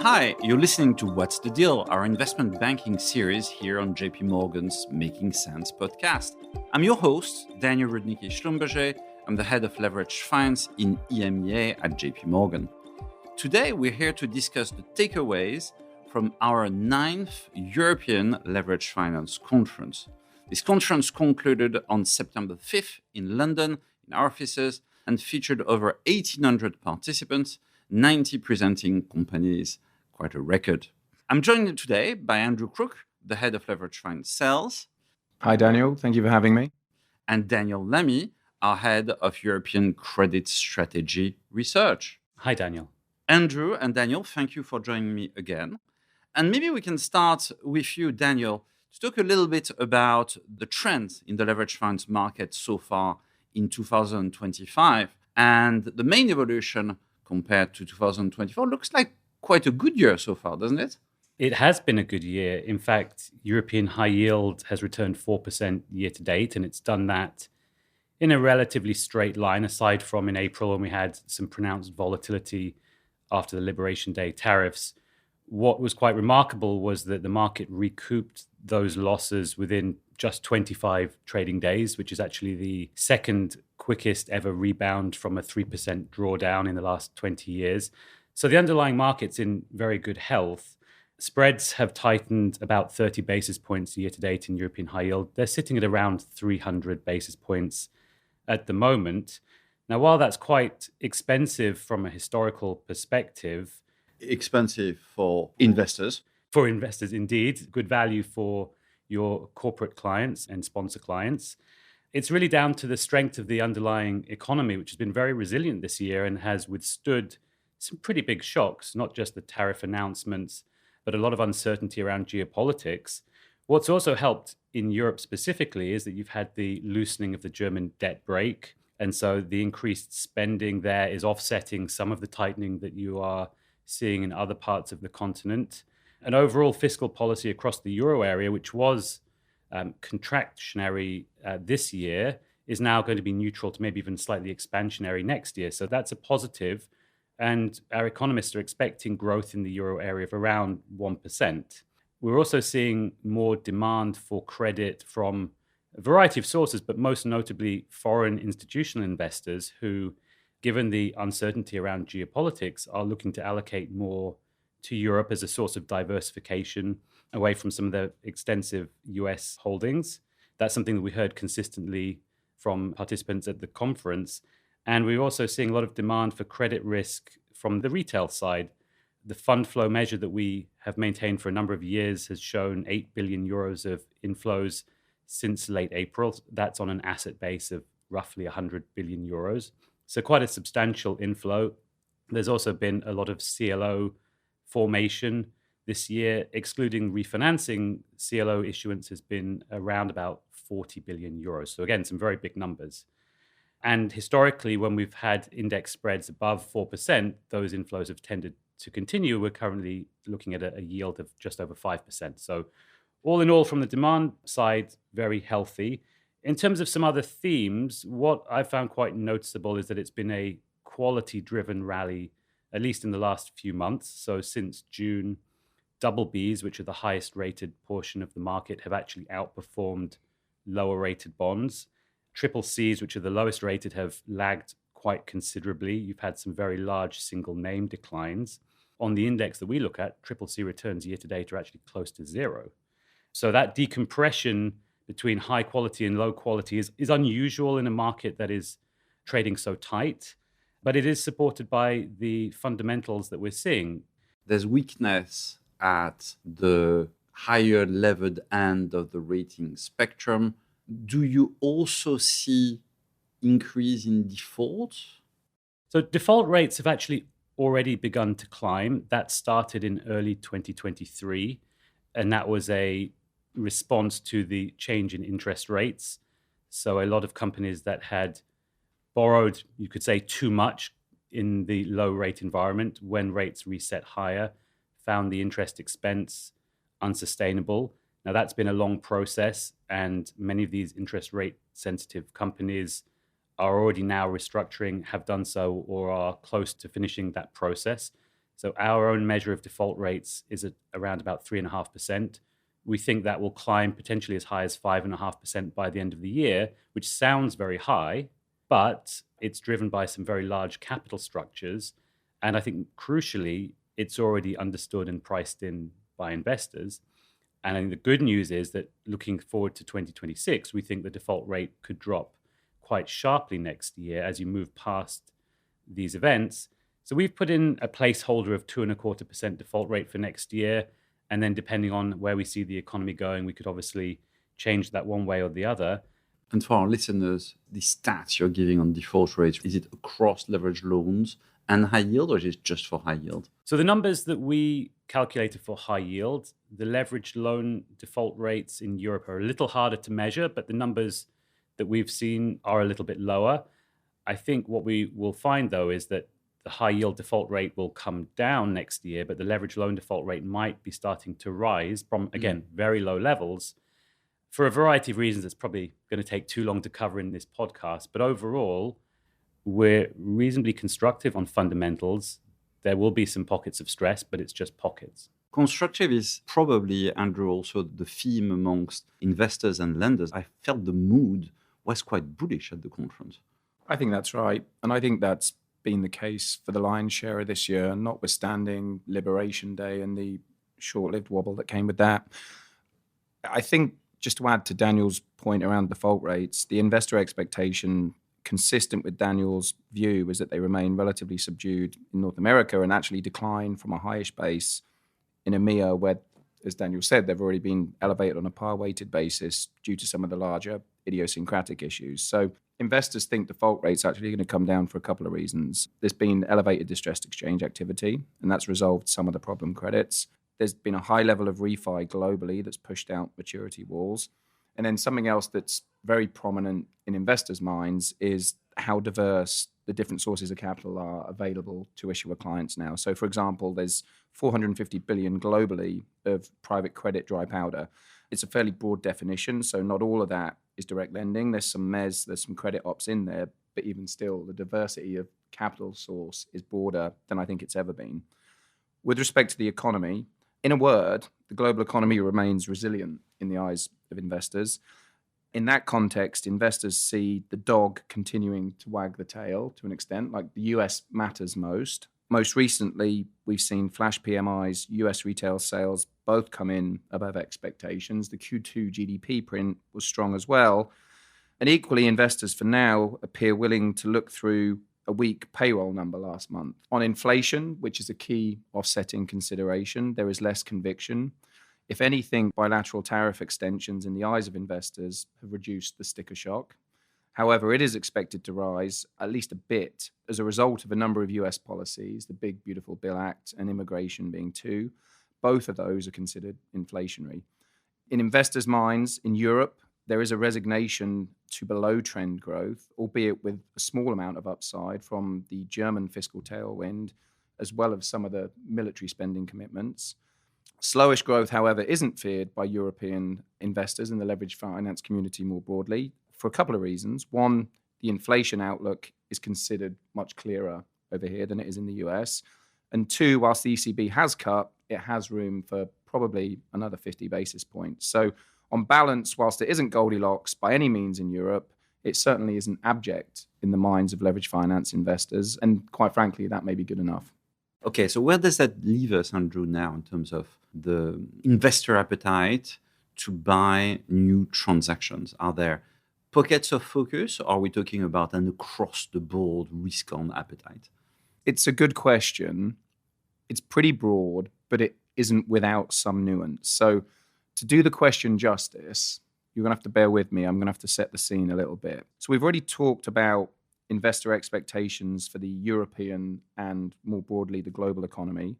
Hi, you're listening to What's the Deal, our investment banking series here on JP Morgan's Making Sense podcast. I'm your host, Daniel Rudnicki Schlumberger. I'm the head of Leveraged Finance in EMEA at JP Morgan. Today, we're here to discuss the takeaways from our 9th European Leveraged Finance Conference. This conference concluded on September 5th in London, in our offices, and featured over 1,800 participants, 90 presenting companies, quite a record. I'm joined today by Andrew Crook, the head of Leveraged Finance Sales. Hi, Daniel. Thank you for having me. And Daniel Lamy, our head of European Credit Strategy Research. Hi, Daniel. Andrew and Daniel, thank you for joining me again. And maybe we can start with you, Daniel, to talk a little bit about the trends in the leveraged finance market so far in 2025. And the main evolution compared to 2024 looks like quite a good year so far, doesn't it? It has been a good year. In fact, European high yield has returned 4% year to date, and it's done that in a relatively straight line, aside from in April when we had some pronounced volatility after the Liberation Day tariffs. What was quite remarkable was that the market recouped those losses within just 25 trading days, which is actually the second quickest ever rebound from a 3% drawdown in the last 20 years. So the underlying market's in very good health. Spreads have tightened about 30 basis points year to date in European high yield. They're sitting at around 300 basis points at the moment. Now, while that's quite expensive from a historical perspective, expensive for investors. For investors, indeed. Good value for your corporate clients and sponsor clients. It's really down to the strength of the underlying economy, which has been very resilient this year and has withstood some pretty big shocks, not just the tariff announcements, but a lot of uncertainty around geopolitics. What's also helped in Europe specifically is that you've had the loosening of the German debt brake. And so the increased spending there is offsetting some of the tightening that you are seeing in other parts of the continent. And overall fiscal policy across the euro area, which was contractionary this year, is now going to be neutral to maybe even slightly expansionary next year. So that's a positive. And our economists are expecting growth in the euro area of around 1%. We're also seeing more demand for credit from a variety of sources, but most notably foreign institutional investors who, given the uncertainty around geopolitics, are looking to allocate more to Europe as a source of diversification away from some of the extensive US holdings. That's something that we heard consistently from participants at the conference. And we're also seeing a lot of demand for credit risk from the retail side. The fund flow measure that we have maintained for a number of years has shown 8 billion euros of inflows since late April. That's on an asset base of roughly 100 billion euros. So quite a substantial inflow. There's also been a lot of CLO formation this year. Excluding refinancing, CLO issuance has been around about 40 billion euros. So again, some very big numbers. And historically, when we've had index spreads above 4%, those inflows have tended to continue. We're currently looking at a yield of just over 5%. So all in all, from the demand side, very healthy. In terms of some other themes, what I found quite noticeable is that it's been a quality-driven rally, at least in the last few months. So since June, double Bs, which are the highest rated portion of the market, have actually outperformed lower rated bonds. Triple Cs, which are the lowest rated, have lagged quite considerably. You've had some very large single name declines. On the index that we look at, Triple C returns year to date are actually close to zero. So that decompression between high quality and low quality is unusual in a market that is trading so tight, but it is supported by the fundamentals that we're seeing. There's weakness at the higher levered end of the rating spectrum. Do you also see increase in default? So default rates have actually already begun to climb. That started in early 2023, and that was a response to the change in interest rates. So a lot of companies that had borrowed, you could say, too much in the low rate environment, when rates reset higher, found the interest expense unsustainable. Now, that's been a long process, and many of these interest rate sensitive companies are already now restructuring, have done so, or are close to finishing that process. So our own measure of default rates is at around about 3.5%. We think that will climb potentially as high as 5.5% by the end of the year, which sounds very high, but it's driven by some very large capital structures. And I think crucially, it's already understood and priced in by investors. And I think the good news is that looking forward to 2026, we think the default rate could drop quite sharply next year as you move past these events. So we've put in a placeholder of 2.25% default rate for next year. And then depending on where we see the economy going, we could obviously change that one way or the other. And for our listeners, the stats you're giving on default rates, is it across leveraged loans and high yield, or is it just for high yield? So the numbers that we calculated for high yield, the leveraged loan default rates in Europe are a little harder to measure, but the numbers that we've seen are a little bit lower. I think what we will find, though, is that the high yield default rate will come down next year, but the leveraged loan default rate might be starting to rise from, again, very low levels. For a variety of reasons, it's probably going to take too long to cover in this podcast. But overall, we're reasonably constructive on fundamentals. There will be some pockets of stress, but it's just pockets. Constructive is probably, Andrew, also the theme amongst investors and lenders. I felt the mood was quite bullish at the conference. I think that's right. And I think that's been the case for the lion's share of this year, notwithstanding Liberation Day and the short-lived wobble that came with that. I think, just to add to Daniel's point around default rates, the investor expectation consistent with Daniel's view is that they remain relatively subdued in North America and actually decline from a highish base in EMEA, where, as Daniel said, they've already been elevated on a par-weighted basis due to some of the larger idiosyncratic issues. So investors think default rates are actually going to come down for a couple of reasons. There's been elevated distressed exchange activity, and that's resolved some of the problem credits. There's been a high level of refi globally that's pushed out maturity walls. And then something else that's very prominent in investors' minds is how diverse the different sources of capital are available to issuer clients now. So, for example, there's 450 billion globally of private credit dry powder. It's a fairly broad definition, so not all of that is direct lending. There's some mezz, there's some credit ops in there, but even still, the diversity of capital source is broader than I think it's ever been. With respect to the economy, in a word, the global economy remains resilient in the eyes of investors. In that context, investors see the dog continuing to wag the tail to an extent, like the US matters most. Most recently, we've seen flash PMIs, US retail sales both come in above expectations. The Q2 GDP print was strong as well. And equally, investors for now appear willing to look through a weak payroll number last month. On inflation, which is a key offsetting consideration, there is less conviction. If anything, bilateral tariff extensions in the eyes of investors have reduced the sticker shock. However, it is expected to rise at least a bit as a result of a number of US policies, the Big Beautiful Bill Act and immigration being two. Both of those are considered inflationary. In investors' minds, in Europe, there is a resignation to below trend growth, albeit with a small amount of upside from the German fiscal tailwind, as well as some of the military spending commitments. Slowish growth, however, isn't feared by European investors and the leveraged finance community more broadly for a couple of reasons. One, the inflation outlook is considered much clearer over here than it is in the US. And two, whilst the ECB has cut, it has room for probably another 50 basis points. So on balance, whilst it isn't Goldilocks by any means in Europe, it certainly isn't abject in the minds of leveraged finance investors. And quite frankly, that may be good enough. Okay, so where does that leave us, Andrew, now in terms of the investor appetite to buy new transactions? Are there pockets of focus, or are we talking about an across-the-board risk-on appetite? It's a good question. It's pretty broad, but it isn't without some nuance. So to do the question justice, you're going to have to bear with me. I'm going to have to set the scene a little bit. So we've already talked about investor expectations for the European and more broadly the global economy.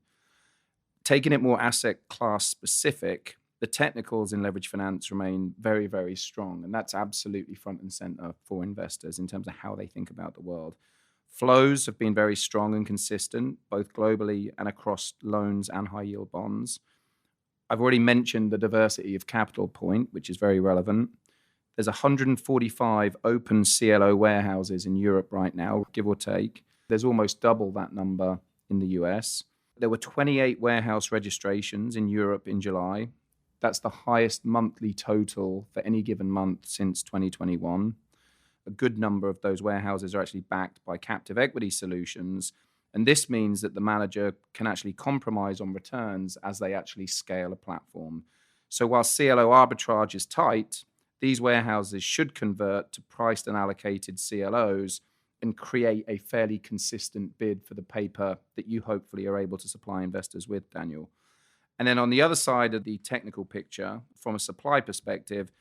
Taking it more asset class specific, the technicals in leverage finance remain very, very strong. And that's absolutely front and center for investors in terms of how they think about the world. Flows have been very strong and consistent, both globally and across loans and high yield bonds. I've already mentioned the diversity of capital point, which is very relevant. There's 145 open CLO warehouses in Europe right now, give or take. There's almost double that number in the US. There were 28 warehouse registrations in Europe in July. That's the highest monthly total for any given month since 2021. A good number of those warehouses are actually backed by captive equity solutions. And this means that the manager can actually compromise on returns as they actually scale a platform. So while CLO arbitrage is tight, these warehouses should convert to priced and allocated CLOs and create a fairly consistent bid for the paper that you hopefully are able to supply investors with, Daniel. And then on the other side of the technical picture, from a supply perspective,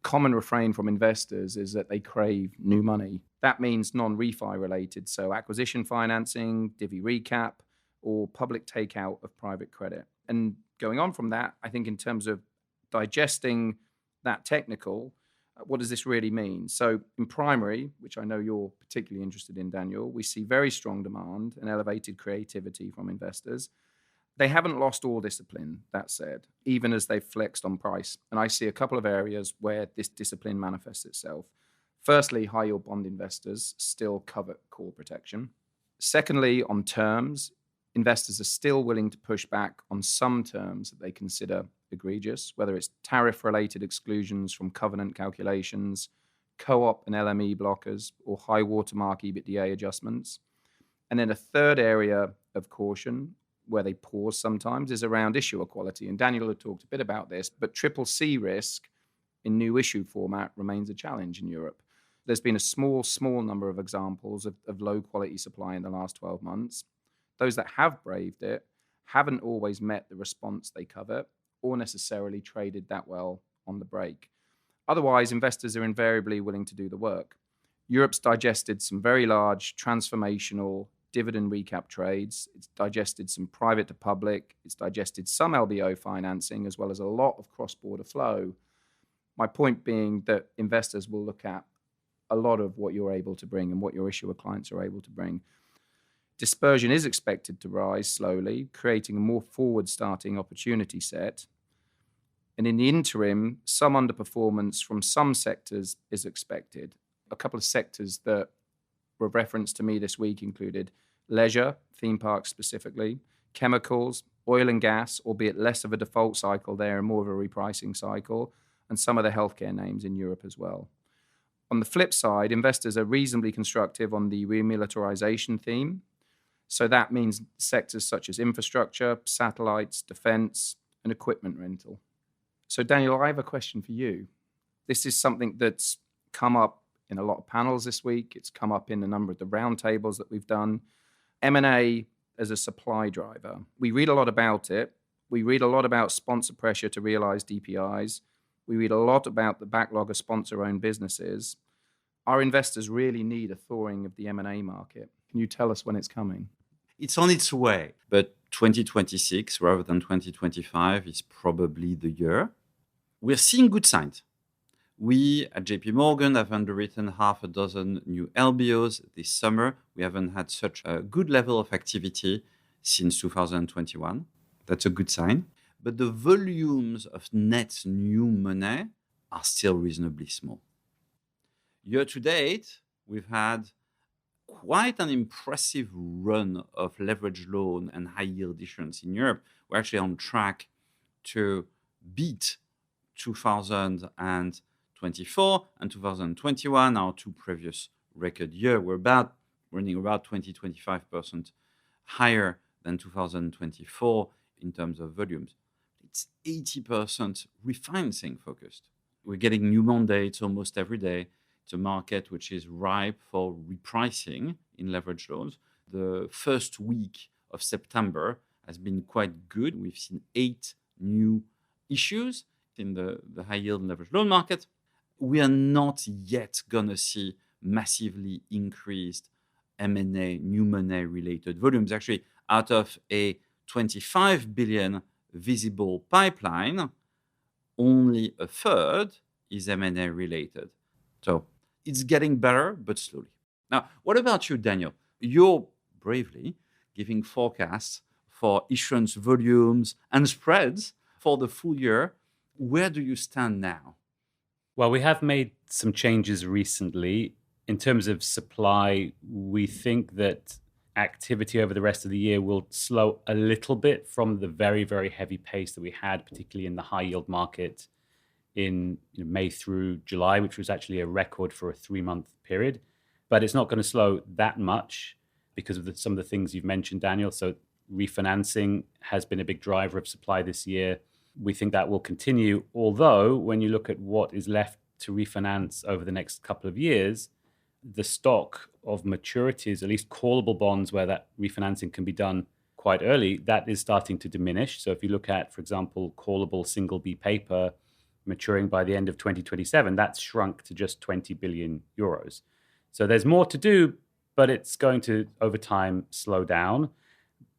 common refrain from investors is that they crave new money. That means non-refi related, so acquisition financing, divvy recap, or public takeout of private credit. And going on from that, I think in terms of digesting that technical, what does this really mean? So in primary, which I know you're particularly interested in, Daniel, we see very strong demand and elevated creativity from investors. They haven't lost all discipline, that said, even as they've flexed on price. And I see a couple of areas where this discipline manifests itself. Firstly, high-yield bond investors still covet call protection. Secondly, on terms, investors are still willing to push back on some terms that they consider egregious, whether it's tariff-related exclusions from covenant calculations, co-op and LME blockers, or high watermark EBITDA adjustments. And then a third area of caution, where they pause sometimes, is around issuer quality. And Daniel had talked a bit about this, but triple C risk in new issue format remains a challenge in Europe. There's been a small number of examples of low quality supply in the last 12 months. Those that have braved it haven't always met the response they covet or necessarily traded that well on the break. Otherwise, investors are invariably willing to do the work. Europe's digested some very large transformational dividend recap trades. It's digested some private to public. It's digested some LBO financing, as well as a lot of cross-border flow. My point being that investors will look at a lot of what you're able to bring and what your issuer clients are able to bring. Dispersion is expected to rise slowly, creating a more forward-starting opportunity set. And in the interim, some underperformance from some sectors is expected. A couple of sectors that were referenced to me this week included leisure, theme parks specifically, chemicals, oil and gas, albeit less of a default cycle there and more of a repricing cycle, and some of the healthcare names in Europe as well. On the flip side, investors are reasonably constructive on the remilitarization theme. So that means sectors such as infrastructure, satellites, defense, and equipment rental. So Daniel, I have a question for you. This is something that's come up in a lot of panels this week. It's come up in a number of the roundtables that we've done. M&A as a supply driver. We read a lot about it. We read a lot about sponsor pressure to realize DPIs. We read a lot about the backlog of sponsor-owned businesses. Our investors really need a thawing of the M&A market. Can you tell us when it's coming? It's on its way, but 2026 rather than 2025 is probably the year. We're seeing good signs. We at JP Morgan have underwritten half a dozen new LBOs this summer. We haven't had such a good level of activity since 2021. That's a good sign. But the volumes of net new money are still reasonably small. Year to date, we've had quite an impressive run of leveraged loan and high yield issuance in Europe. We're actually on track to beat 2024 and 2021, our two previous record year. We're running about 20-25% higher than 2024 in terms of volumes. It's 80% refinancing focused. We're getting new mandates almost every day. It's a market which is ripe for repricing in leveraged loans. The first week of September has been quite good. We've seen 8 new issues in the high yield and leveraged loan market. We are not yet going to see massively increased M&A, new money related volumes. Actually, out of a 25 billion visible pipeline, only a third is M&A related. So it's getting better, but slowly. Now, what about you, Daniel? You're bravely giving forecasts for issuance volumes and spreads for the full year. Where do you stand now? Well, we have made some changes recently. In terms of supply, we think that activity over the rest of the year will slow a little bit from the very, very heavy pace that we had, particularly in the high yield market in May through July, which was actually a record for a 3-month period. But it's not going to slow that much because of some of the things you've mentioned, Daniel. So refinancing has been a big driver of supply this year. We think that will continue, although when you look at what is left to refinance over the next couple of years, the stock of maturities, at least callable bonds where that refinancing can be done quite early, that is starting to diminish. So if you look at, for example, callable single B paper maturing by the end of 2027, that's shrunk to just 20 billion euros. So there's more to do, but it's going to, over time, slow down.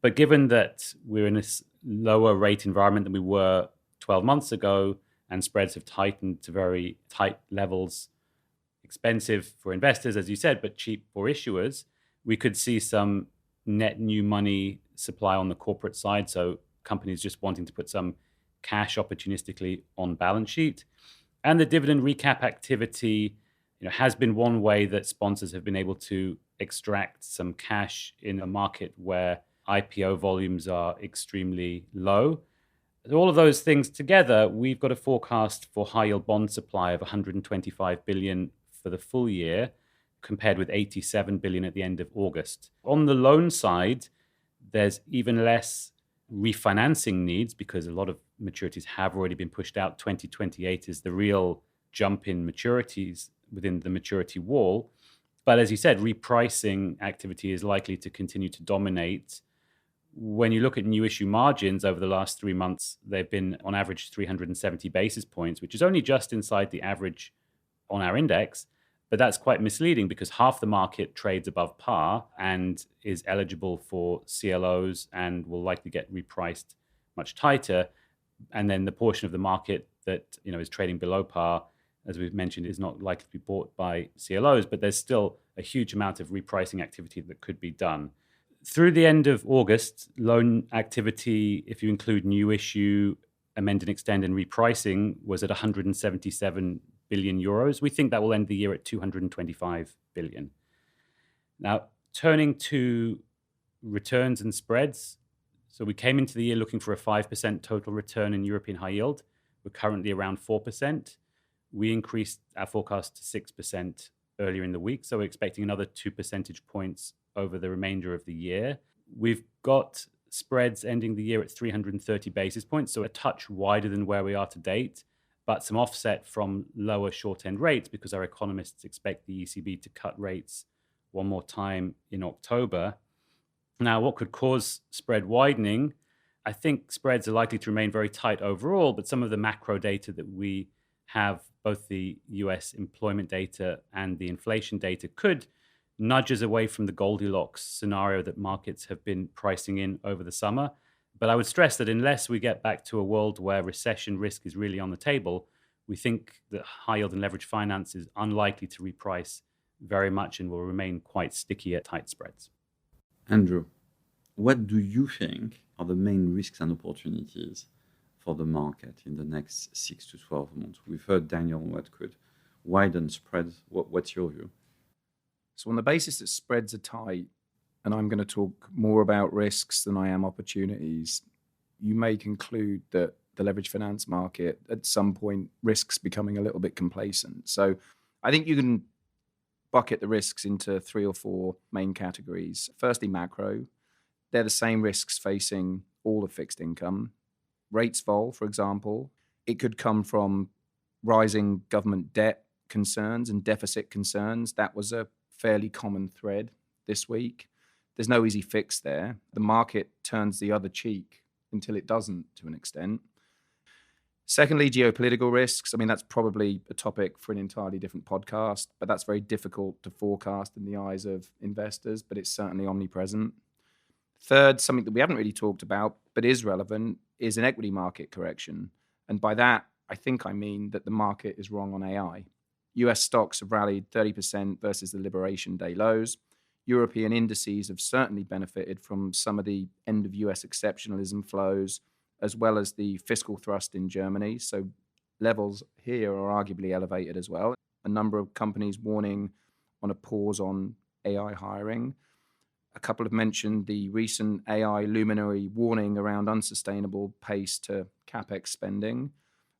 But given that we're in this lower rate environment than we were 12 months ago, and spreads have tightened to very tight levels, expensive for investors, as you said, but cheap for issuers, we could see some net new money supply on the corporate side. So companies just wanting to put some cash opportunistically on balance sheet. And the dividend recap activity has been one way that sponsors have been able to extract some cash in a market where IPO volumes are extremely low. All of those things together, we've got a forecast for high yield bond supply of 125 billion for the full year, compared with 87 billion at the end of August. On the loan side, there's even less refinancing needs because a lot of maturities have already been pushed out. 2028 is the real jump in maturities within the maturity wall. But as you said, repricing activity is likely to continue to dominate. When you look at new issue margins over the last 3 months, they've been on average 370 basis points, which is only just inside the average on our index. But that's quite misleading because half the market trades above par and is eligible for CLOs and will likely get repriced much tighter. And then the portion of the market that is trading below par, as we've mentioned, is not likely to be bought by CLOs, but there's still a huge amount of repricing activity that could be done. Through the end of August, loan activity, if you include new issue, amend and extend and repricing, was at 177 billion euros. We think that will end the year at 225 billion. Now, turning to returns and spreads. So we came into the year looking for a 5% total return in European high yield. We're currently around 4%. We increased our forecast to 6% earlier in the week. So we're expecting another 2 percentage points over the remainder of the year. We've got spreads ending the year at 330 basis points, so a touch wider than where we are to date, but some offset from lower short-end rates because our economists expect the ECB to cut rates one more time in October. Now, what could cause spread widening? I think spreads are likely to remain very tight overall, but some of the macro data that we have, both the US employment data and the inflation data, could nudge us away from the Goldilocks scenario that markets have been pricing in over the summer. But I would stress that unless we get back to a world where recession risk is really on the table, we think that high yield and leveraged finance is unlikely to reprice very much and will remain quite sticky at tight spreads. Andrew, what do you think are the main risks and opportunities for the market in the next 6 to 12 months? We've heard Daniel what could widen spreads. What's your view? So on the basis that spreads are tight, and I'm going to talk more about risks than I am opportunities, you may conclude that the leveraged finance market, at some point, risks becoming a little bit complacent. So I think you can bucket the risks into 3 or 4 main categories. Firstly, macro. They're the same risks facing all of fixed income. Rates vol, for example. It could come from rising government debt concerns and deficit concerns. That was a fairly common thread this week. There's no easy fix there. The market turns the other cheek until it doesn't, to an extent. Secondly, geopolitical risks. I mean, that's probably a topic for an entirely different podcast, but that's very difficult to forecast in the eyes of investors, but it's certainly omnipresent. Third, something that we haven't really talked about, but is relevant, is an equity market correction. And by that, I mean that the market is wrong on AI. US stocks have rallied 30% versus the Liberation Day lows. European indices have certainly benefited from some of the end of US exceptionalism flows, as well as the fiscal thrust in Germany. So levels here are arguably elevated as well. A number of companies warning on a pause on AI hiring. A couple have mentioned the recent AI luminary warning around unsustainable pace to CapEx spending,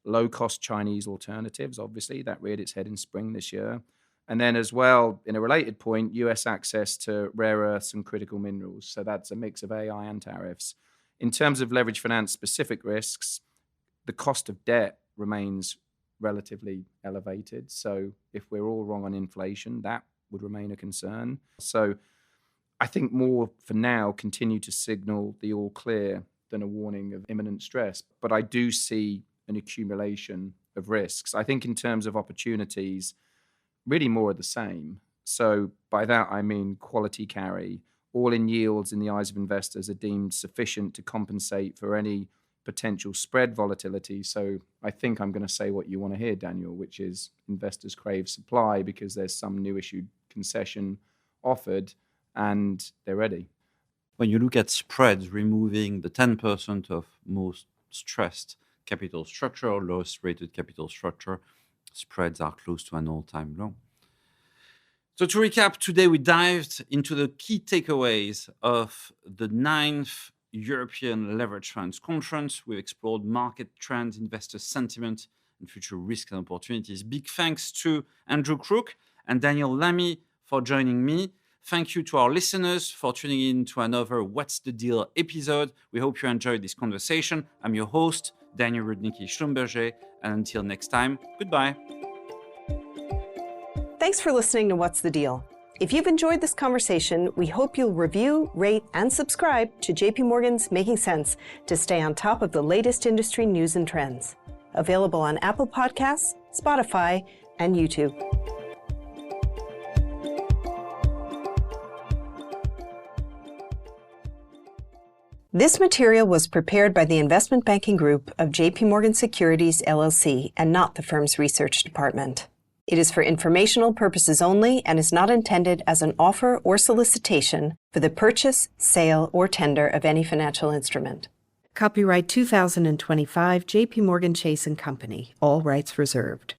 low-cost Chinese alternatives, obviously, that reared its head in spring this year. And then as well, in a related point, US access to rare earths and critical minerals. So that's a mix of AI and tariffs. In terms of leveraged finance specific risks, the cost of debt remains relatively elevated. So if we're all wrong on inflation, that would remain a concern. So I think more for now continue to signal the all clear than a warning of imminent stress. But I do see an accumulation of risks. I think in terms of opportunities, really more of the same. So by that, I mean quality carry. All-in yields in the eyes of investors are deemed sufficient to compensate for any potential spread volatility. So I think I'm going to say what you want to hear, Daniel, which is investors crave supply because there's some new issued concession offered and they're ready. When you look at spreads, removing the 10% of most stressed capital structure or lowest rated capital structure, spreads are close to an all-time low. So to recap, today we dived into the key takeaways of the 9th European Leveraged Finance Conference. We've explored market trends, investor sentiment, and future risks and opportunities. Big thanks to Andrew Crook and Daniel Lamy for joining me. Thank you to our listeners for tuning in to another What's the Deal episode. We hope you enjoyed this conversation. I'm your host, Daniel Rudnicki Schlumberger, and until next time, goodbye. Thanks for listening to What's the Deal? If you've enjoyed this conversation, we hope you'll review, rate, and subscribe to JP Morgan's Making Sense to stay on top of the latest industry news and trends. Available on Apple Podcasts, Spotify, and YouTube. This material was prepared by the Investment Banking Group of JP Morgan Securities, LLC, and not the firm's research department. It is for informational purposes only and is not intended as an offer or solicitation for the purchase, sale, or tender of any financial instrument. Copyright 2025 JP Morgan Chase & Company. All rights reserved.